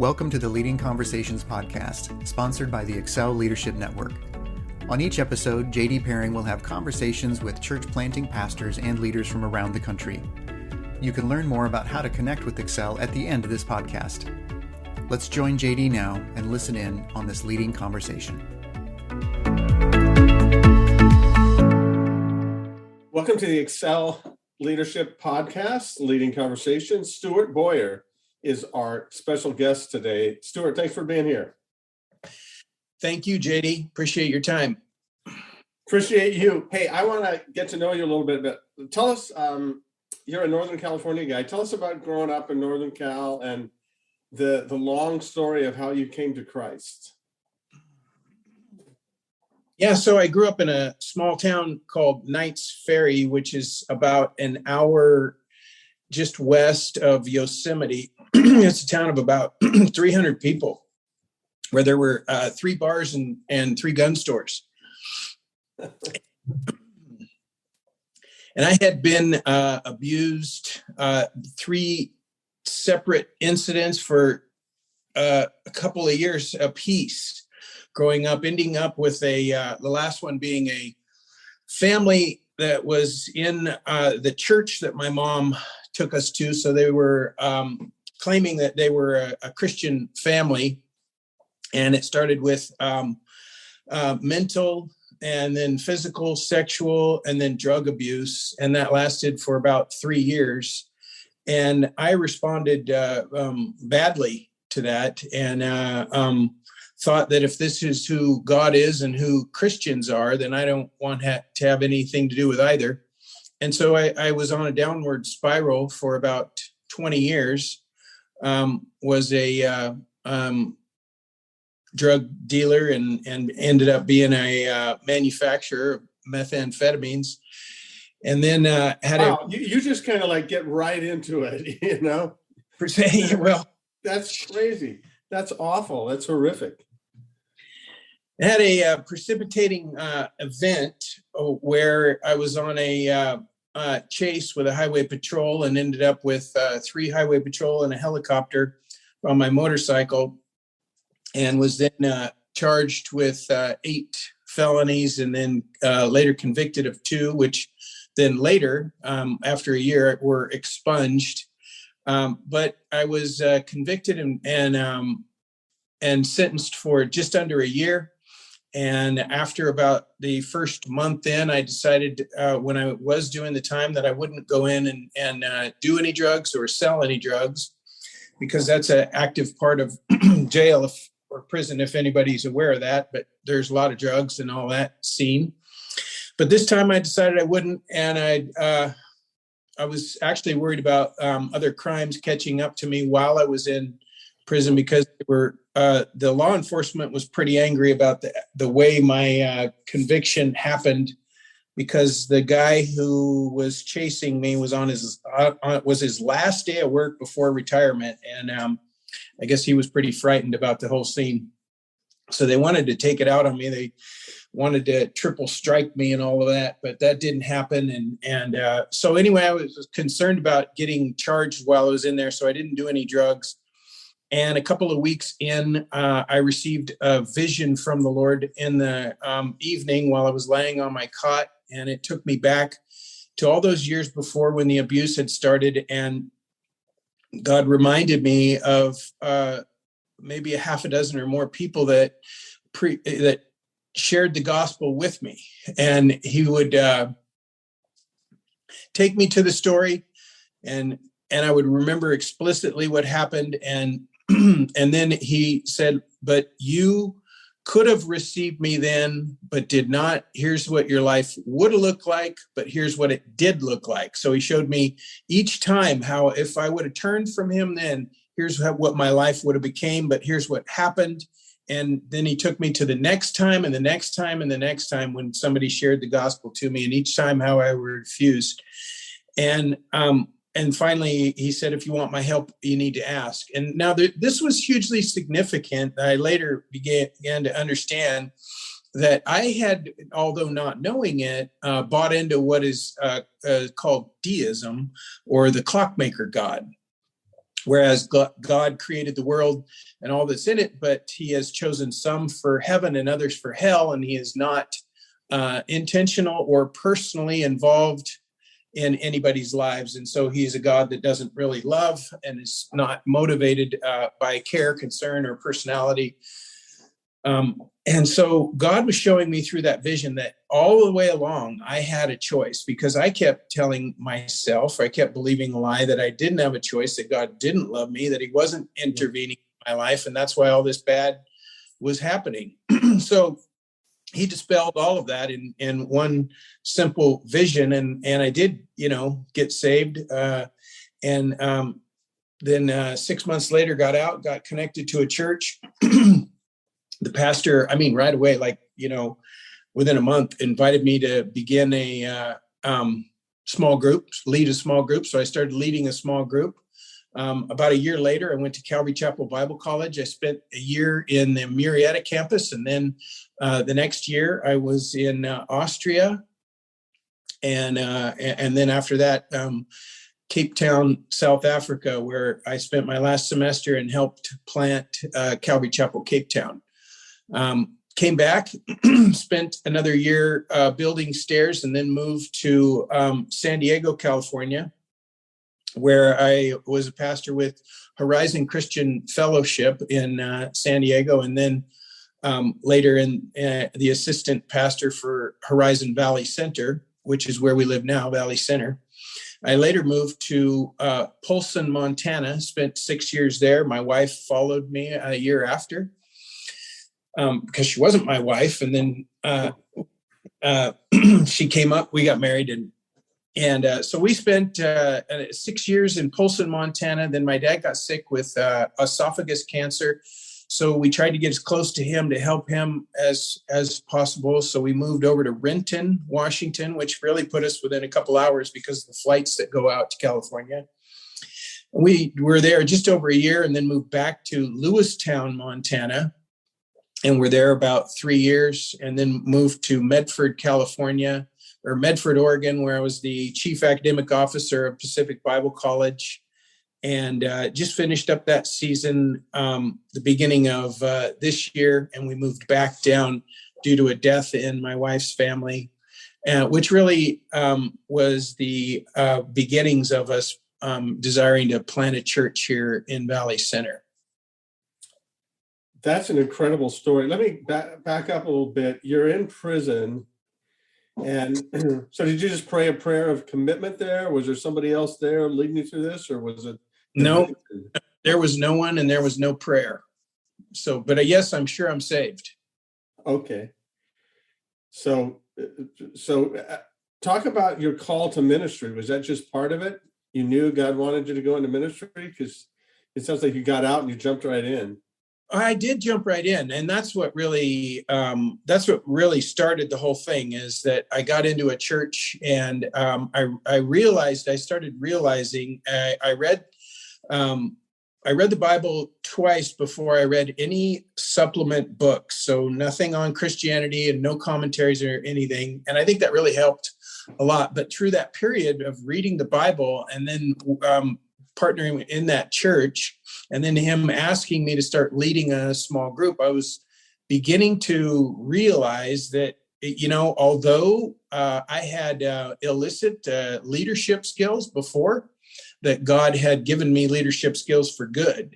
Welcome to the Leading Conversations podcast, sponsored by the Excel Leadership Network. On each episode, JD Pairing will have conversations with church planting pastors and leaders from around the country. You can learn more about how to connect with Excel at the end of this podcast. Let's join JD now and listen in on this leading conversation. Welcome to the Excel Leadership Podcast, Leading Conversations. Stuart Boyer is our special guest today. Stuart, thanks for being here. Thank you, JD. Appreciate your time. Appreciate you. Hey, I want to get to know you a little bit. Tell us, you're a Northern California guy. Tell us about growing up in Northern Cal and the long story of how you came to Christ. Yeah, so I grew up in a small town called Knights Ferry, which is about an hour just west of Yosemite. It's a town of about 300 people, where there were 3 bars and 3 gun stores. And I had been abused 3 separate incidents for a couple of years apiece growing up, ending up with the last one being a family that was in the church that my mom took us to. So they were claiming that they were a Christian family. And it started with mental and then physical, sexual, and then drug abuse. And that lasted for about 3 years. And I responded badly to that and thought that if this is who God is and who Christians are, then I don't want to have anything to do with either. And so I was on a downward spiral for about 20 years, was a drug dealer and ended up being a manufacturer of methamphetamines. And then you just kind of like get right into it, you know? Well, that's crazy. That's awful. That's horrific. I had a precipitating event where I was on a chase with a highway patrol and ended up with 3 highway patrol and a helicopter on my motorcycle, and was then charged with 8 felonies and then later convicted of 2, which then later, after a year, were expunged. But I was convicted and sentenced for just under a year. And after about the first month in, I decided when I was doing the time that I wouldn't go in and do any drugs or sell any drugs, because that's an active part of jail or prison, if anybody's aware of that. But there's a lot of drugs and all that scene. But this time I decided I wouldn't. And I was actually worried about other crimes catching up to me while I was in prison, because they were the law enforcement was pretty angry about the way my conviction happened, because the guy who was chasing me was on his last day of work before retirement, and I guess he was pretty frightened about the whole scene. So they wanted to take it out on me. They wanted to triple strike me and all of that, but that didn't happen. And so anyway, I was concerned about getting charged while I was in there, so I didn't do any drugs. And a couple of weeks in, I received a vision from the Lord in the evening while I was laying on my cot. And it took me back to all those years before when the abuse had started. And God reminded me of maybe a half a dozen or more people that shared the gospel with me. And he would take me to the story, and I would remember explicitly what happened. And then he said, but you could have received me then, but did not. Here's what your life would have looked like, but here's what it did look like. So he showed me each time how if I would have turned from him then, here's what my life would have became, but here's what happened. And then he took me to the next time and the next time and the next time when somebody shared the gospel to me, and each time how I refused. And finally, he said, if you want my help, you need to ask. And now this was hugely significant. I later began to understand that I had, although not knowing it, bought into what is called deism, or the clockmaker God. whereas God created the world and all that's in it, but he has chosen some for heaven and others for hell, and he is not intentional or personally involved in anybody's lives. And so he's a God that doesn't really love and is not motivated by care, concern, or personality. And so God was showing me through that vision that all the way along, I had a choice, because I kept telling myself, I kept believing a lie that I didn't have a choice, that God didn't love me, that he wasn't intervening in my life. And that's why all this bad was happening. So he dispelled all of that in one simple vision. And I did, get saved. Then 6 months later, got connected to a church. The pastor, right away, within a month, invited me to begin a small group, lead a small group. So I started leading a small group. About a year later, I went to Calvary Chapel Bible College. I spent a year in the Murrieta campus. And then the next year I was in Austria. And then after that, Cape Town, South Africa, where I spent my last semester and helped plant Calvary Chapel, Cape Town. Came back, spent another year building stairs, and then moved to San Diego, California, where I was a pastor with Horizon Christian Fellowship in San Diego, and then later in the assistant pastor for Horizon Valley Center, which is where we live now, Valley Center. I later moved to Polson, Montana, spent 6 years there. My wife followed me a year after. Because she wasn't my wife. And then she came up, we got married, and so we spent 6 years in Polson, Montana. Then my dad got sick with esophagus cancer. So we tried to get as close to him to help him as possible. So we moved over to Renton, Washington, which really put us within a couple hours because of the flights that go out to California. We were there just over a year, and then moved back to Lewistown, Montana. And we're there about 3 years, and then moved to Medford, Oregon, where I was the chief academic officer of Pacific Bible College, and just finished up that season the beginning of this year. And we moved back down due to a death in my wife's family, which really was the beginnings of us desiring to plant a church here in Valley Center. That's an incredible story. Let me back up a little bit. You're in prison. And so did you just pray a prayer of commitment there? Was there somebody else there leading you through this, or was it? No, there was no one, and there was no prayer. So, but yes, I'm sure I'm saved. Okay. So talk about your call to ministry. Was that just part of it? You knew God wanted you to go into ministry? Because it sounds like you got out and you jumped right in. I did jump right in, and that's what really started the whole thing. Is that I got into a church, and I started realizing I read the Bible twice before I read any supplement books, so nothing on Christianity and no commentaries or anything. And I think that really helped a lot. But through that period of reading the Bible and then partnering in that church, and then him asking me to start leading a small group, I was beginning to realize that, although I had illicit leadership skills before, that God had given me leadership skills for good.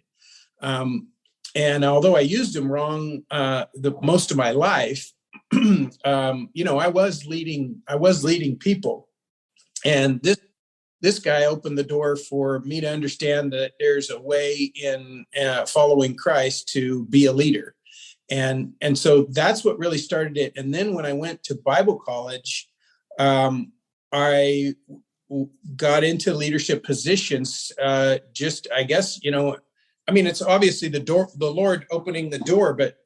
And although I used them wrong the most of my life, I was leading people. And this guy opened the door for me to understand that there's a way in following Christ to be a leader. And so that's what really started it. And then when I went to Bible college, I got into leadership positions. It's obviously the Lord opening the door, but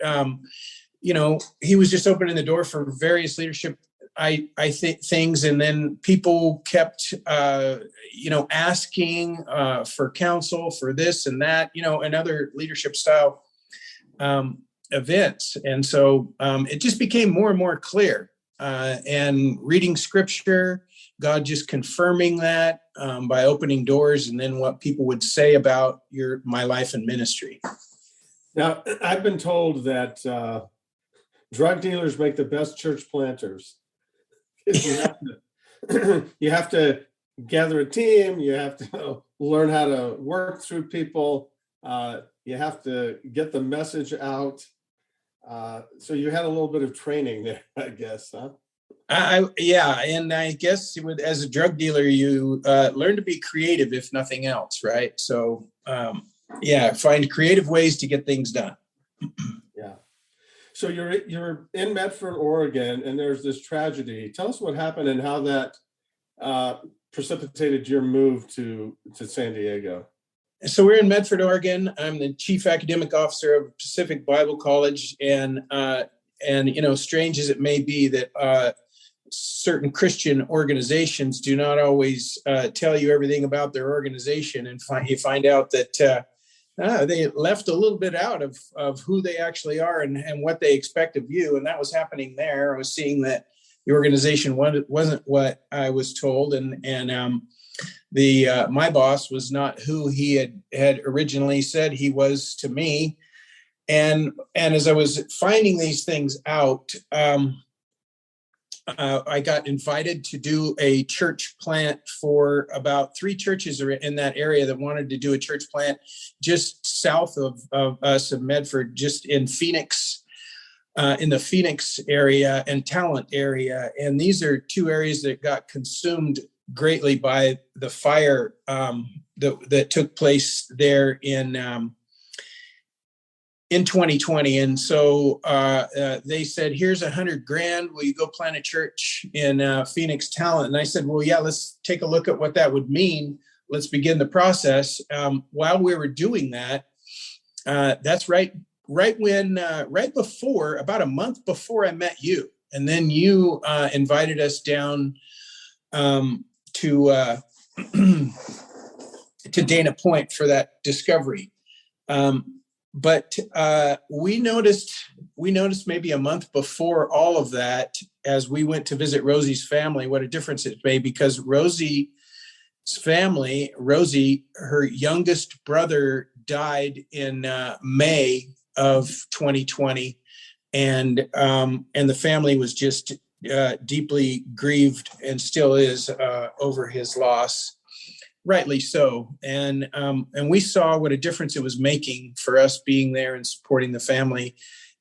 he was just opening the door for various leadership things. And then people kept, asking for counsel for this and that, and other leadership style events. And so it just became more and more clear. And reading scripture God just confirming that by opening doors, and then what people would say about my life and ministry. Now, I've been told that drug dealers make the best church planters. You have to gather a team. You have to learn how to work through people. You have to get the message out. So you had a little bit of training there, I guess, huh? Yeah, and I guess as a drug dealer, you learn to be creative, if nothing else, right? So, find creative ways to get things done. Yeah. So you're in Medford, Oregon, and there's this tragedy. Tell us what happened and how that precipitated your move to San Diego. So we're in Medford, Oregon. I'm the chief academic officer of Pacific Bible College, and strange as it may be that certain Christian organizations do not always tell you everything about their organization, and you find out that they left a little bit out of who they actually are and what they expect of you, and that was happening there. I was seeing that the organization wasn't what I was told, and my boss was not who he had originally said he was to me. And as I was finding these things out, I got invited to do a church plant for about 3 churches in that area that wanted to do a church plant just south of us in Medford, just in Phoenix, in the Phoenix area and Talent area. And these are 2 areas that got consumed greatly by the fire that took place there in 2020. And so they said, here's $100,000. Will you go plant a church in Phoenix Talent? And I said, well, yeah, let's take a look at what that would mean. Let's begin the process. While we were doing that, that's right before, about a month before I met you. And then you invited us down to Dana Point for that discovery. But we noticed maybe a month before all of that, as we went to visit Rosie's family, what a difference it made, because Rosie's family, her youngest brother died in May of 2020. And the family was just deeply grieved and still is over his loss. Rightly so. And we saw what a difference it was making for us being there and supporting the family.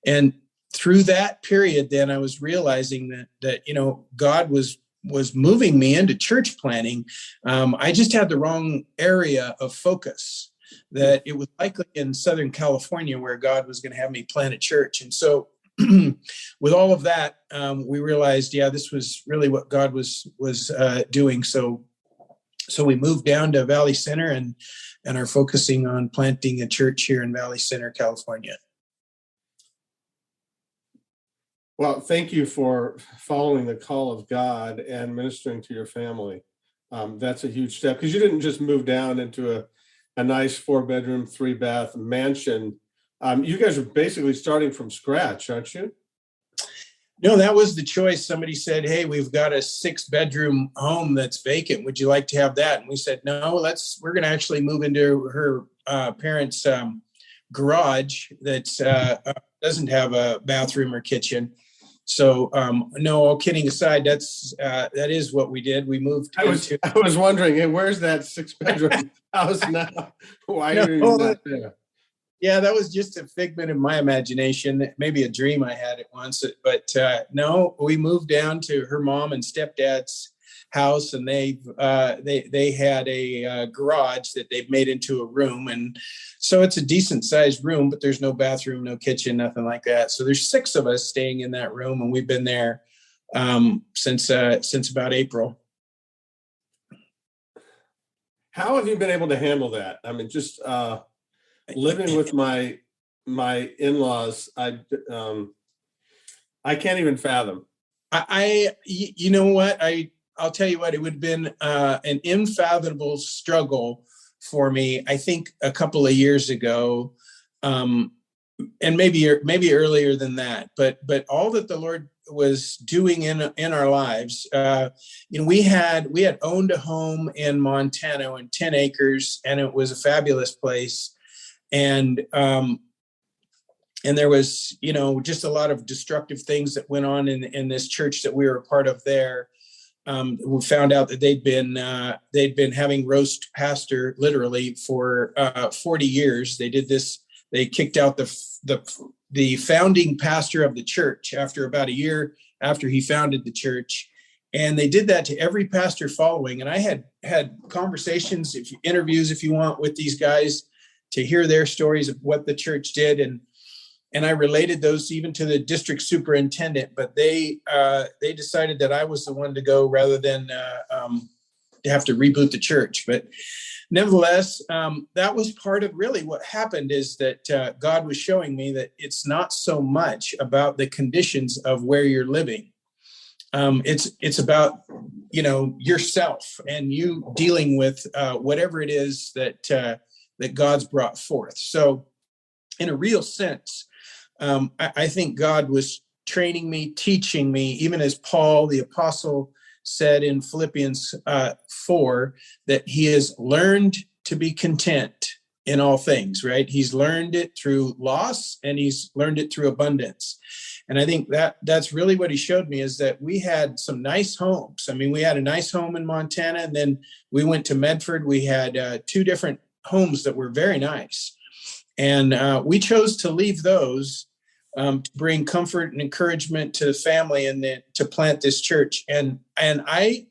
And through that period, then I was realizing that God was moving me into church planting. I just had the wrong area of focus, that it was likely in Southern California where God was going to have me plant a church. And so with all of that, we realized, this was really what God was doing. So we moved down to Valley Center and are focusing on planting a church here in Valley Center, California. Well, thank you for following the call of God and ministering to your family. That's a huge step, because you didn't just move down into a nice 4-bedroom, 3-bath mansion. You guys are basically starting from scratch, aren't you? No, that was the choice. Somebody said, hey, we've got a 6-bedroom home that's vacant. Would you like to have that? And we said, no, we're going to actually move into her parents' garage that doesn't have a bathroom or kitchen. So, no, all kidding aside, that is what we did. We moved. I was wondering, hey, where's that 6-bedroom house now? Why are you not there? Yeah, that was just a figment of my imagination, maybe a dream I had at once. But no, we moved down to her mom and stepdad's house, and they had a garage that they've made into a room, and so it's a decent sized room, but there's no bathroom, no kitchen, nothing like that. So there's 6 of us staying in that room, and we've been there since about April. How have you been able to handle that? I mean, just living with my in-laws, I can't even fathom. You know what? I'll tell you what, it would have been an unfathomable struggle for me, I think, a couple of years ago, and maybe earlier than that. But all that the Lord was doing in our lives. We had owned a home in Montana in 10 acres, and it was a fabulous place. And there was, just a lot of destructive things that went on in this church that we were a part of there. We found out that they'd been having roast pastor literally for 40 years. They did this. They kicked out the founding pastor of the church after about a year after he founded the church, and they did that to every pastor following. And I had conversations, interviews, if you want, with these guys to hear their stories of what the church did, and I related those even to the district superintendent, but they decided that I was the one to go rather than to have to reboot the church. But nevertheless, that was part of really what happened, is that God was showing me that it's not so much about the conditions of where you're living. It's about, yourself and you dealing with whatever it is that God's brought forth. So in a real sense, I think God was training me, teaching me, even as Paul, the apostle, said in Philippians 4, that he has learned to be content in all things, right? He's learned it through loss, and he's learned it through abundance. And I think that's really what he showed me, is that we had some nice homes. I mean, we had a nice home in Montana, and then we went to Medford. We had 2 different homes that were very nice. And we chose to leave those to bring comfort and encouragement to the family, and then to plant this church. And I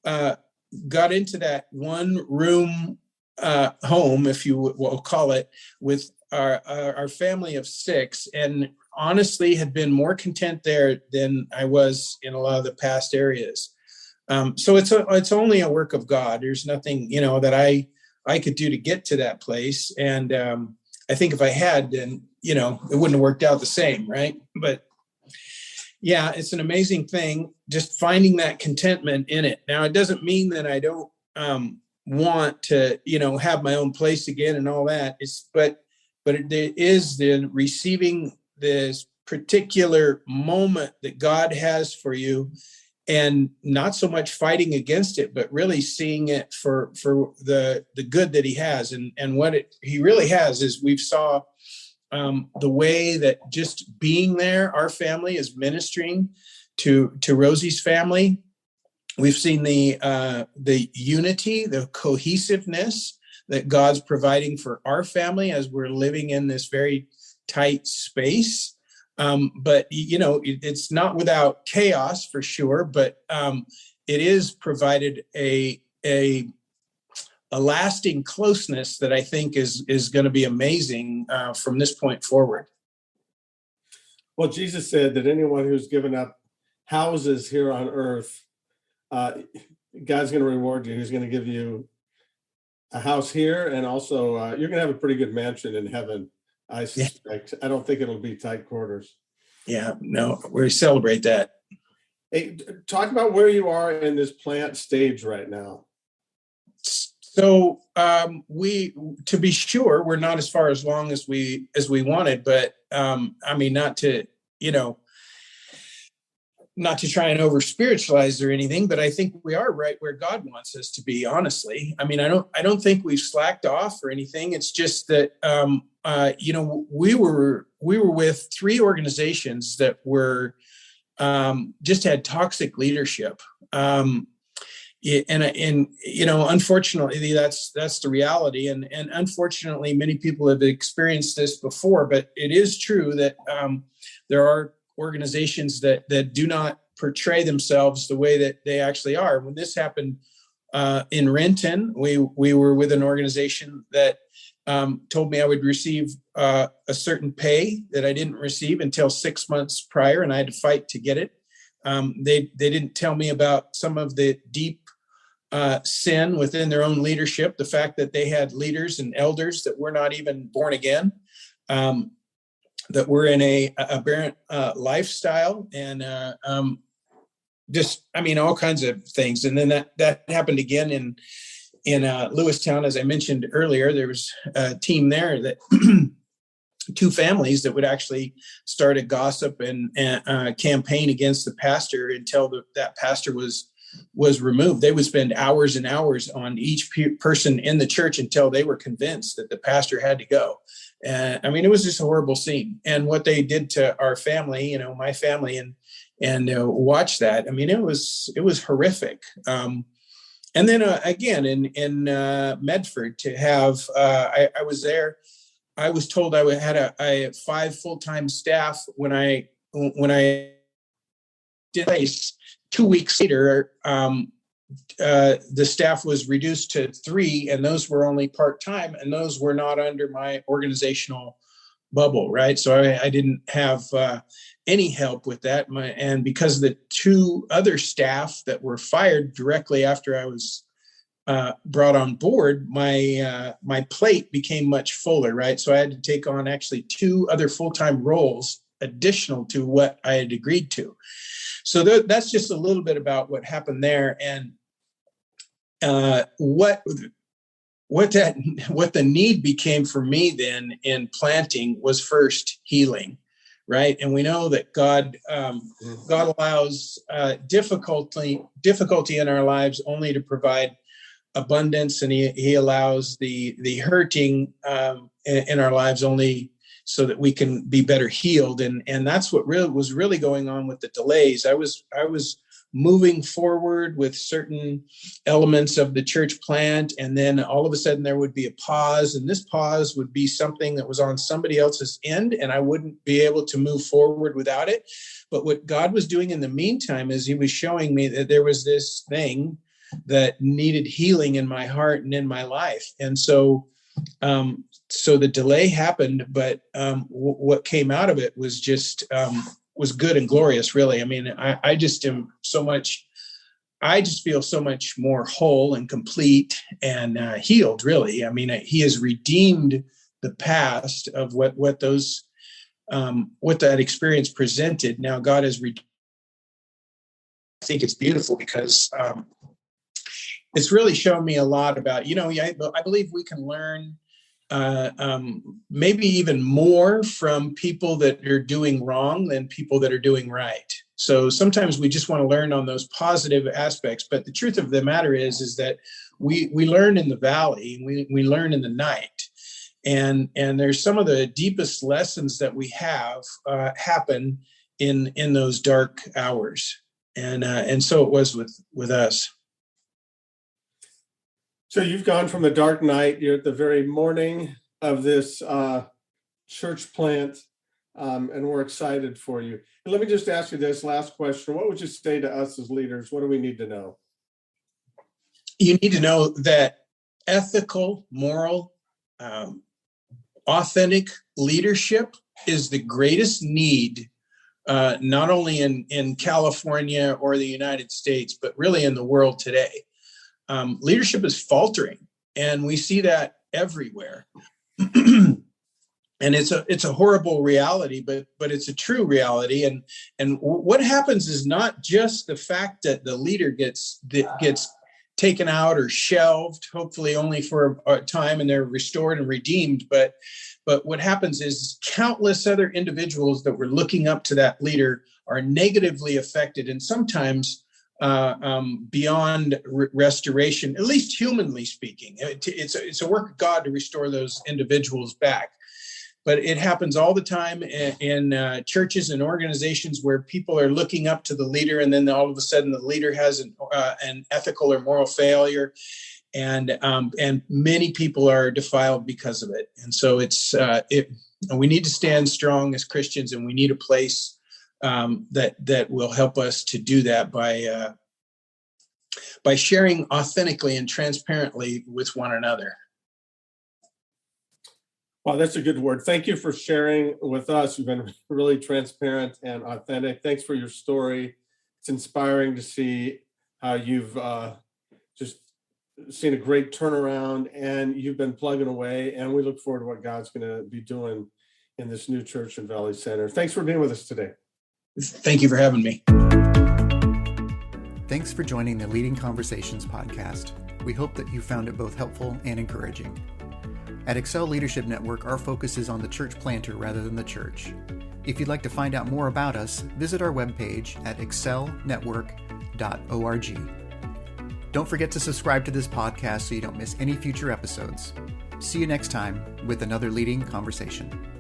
got into that one room home, if you will call it, with our family of 6, and honestly had been more content there than I was in a lot of the past areas. So it's only a work of God. There's nothing, that I could do to get to that place. And I think if I had, then, it wouldn't have worked out the same, right? But yeah, it's an amazing thing, just finding that contentment in it. Now, it doesn't mean that I don't want to, have my own place again and all that. But it is the receiving this particular moment that God has for you, and not so much fighting against it, but really seeing it for the good that he has. And what he really has is, we've saw the way that just being there, our family is ministering to Rosie's family. We've seen the unity, the cohesiveness that God's providing for our family as we're living in this very tight space. But, it's not without chaos for sure, but it is provided a lasting closeness that I think is going to be amazing from this point forward. Well, Jesus said that anyone who's given up houses here on earth, God's going to reward you. He's going to give you a house here, and also you're going to have a pretty good mansion in heaven, I suspect. Yeah. I don't think it'll be tight quarters. Yeah, no, we celebrate that. Hey, talk about where you are in this plant stage right now. So to be sure, we're not as far along as we wanted, but not to try and over spiritualize or anything, but I think we are right where God wants us to be, honestly. I mean, I don't think we've slacked off or anything. It's just that, we were with 3 organizations that were, just had toxic leadership. Unfortunately, that's the reality. And unfortunately, many people have experienced this before, but it is true that, there are organizations that do not portray themselves the way that they actually are. When this happened in Renton, we were with an organization that told me I would receive a certain pay that I didn't receive until 6 months prior, and I had to fight to get it. They didn't tell me about some of the deep sin within their own leadership, the fact that they had leaders and elders that were not even born again, that were in a aberrant lifestyle, and all kinds of things. And then that happened again in Lewistown, as I mentioned earlier. There was a team there that two families that would actually start a gossip and campaign against the pastor until that pastor was removed. They would spend hours and hours on each person in the church until they were convinced that the pastor had to go. I mean, it was just a horrible scene. And what they did to our family, my family, and watch that. I mean, it was horrific. And then again in Medford, to have I was there. I was told I had a 5 full-time staff when I did place. 2 weeks later, the staff was reduced to 3, and those were only part-time, and those were not under my organizational bubble, right? So I didn't have any help with that. And because the 2 other staff that were fired directly after I was brought on board, my plate became much fuller, right? So I had to take on actually 2 other full-time roles additional to what I had agreed to. So that's just a little bit about what happened there, and what the need became for me then in planting was first healing, right? And we know that God allows difficulty in our lives only to provide abundance, and He allows the hurting in our lives only so that we can be better healed. And that's what was really going on with the delays. I was moving forward with certain elements of the church plant, and then all of a sudden there would be a pause, and this pause would be something that was on somebody else's end, and I wouldn't be able to move forward without it. But what God was doing in the meantime is He was showing me that there was this thing that needed healing in my heart and in my life. And so the delay happened, but what came out of it was just was good and glorious, really. I mean, I just feel so much more whole and complete and healed, really. I mean, He has redeemed the past of what that experience presented. Now God has I think it's beautiful because it's really shown me a lot about, I believe we can learn maybe even more from people that are doing wrong than people that are doing right. So sometimes we just want to learn on those positive aspects, but the truth of the matter is that we learn in the valley, we learn in the night, and there's some of the deepest lessons that we have happen in those dark hours, and so it was with us. So you've gone from the dark night, you're at the very morning of this church plant, and we're excited for you. And let me just ask you this last question. What would you say to us as leaders? What do we need to know? You need to know that ethical, moral, authentic leadership is the greatest need, not only in California or the United States, but really in the world today. Leadership is faltering, and we see that everywhere. And it's a horrible reality, but it's a true reality. And what happens is not just the fact that the leader gets taken out or shelved, hopefully only for a time, and they're restored and redeemed. But what happens is countless other individuals that were looking up to that leader are negatively affected, and sometimes beyond restoration, at least humanly speaking. It's a work of God to restore those individuals back. But it happens all the time in churches and organizations where people are looking up to the leader, and then all of a sudden the leader has an ethical or moral failure, and many people are defiled because of it. And so we need to stand strong as Christians, and we need a place that will help us to do that by sharing authentically and transparently with one another. Well, that's a good word. Thank you for sharing with us. You've been really transparent and authentic. Thanks for your story. It's inspiring to see how you've just seen a great turnaround, and you've been plugging away, and we look forward to what God's going to be doing in this new church in Valley Center. Thanks for being with us today. Thank you for having me. Thanks for joining the Leading Conversations podcast. We hope that you found it both helpful and encouraging. At Excel Leadership Network, our focus is on the church planter rather than the church. If you'd like to find out more about us, visit our webpage at excelnetwork.org. Don't forget to subscribe to this podcast so you don't miss any future episodes. See you next time with another leading conversation.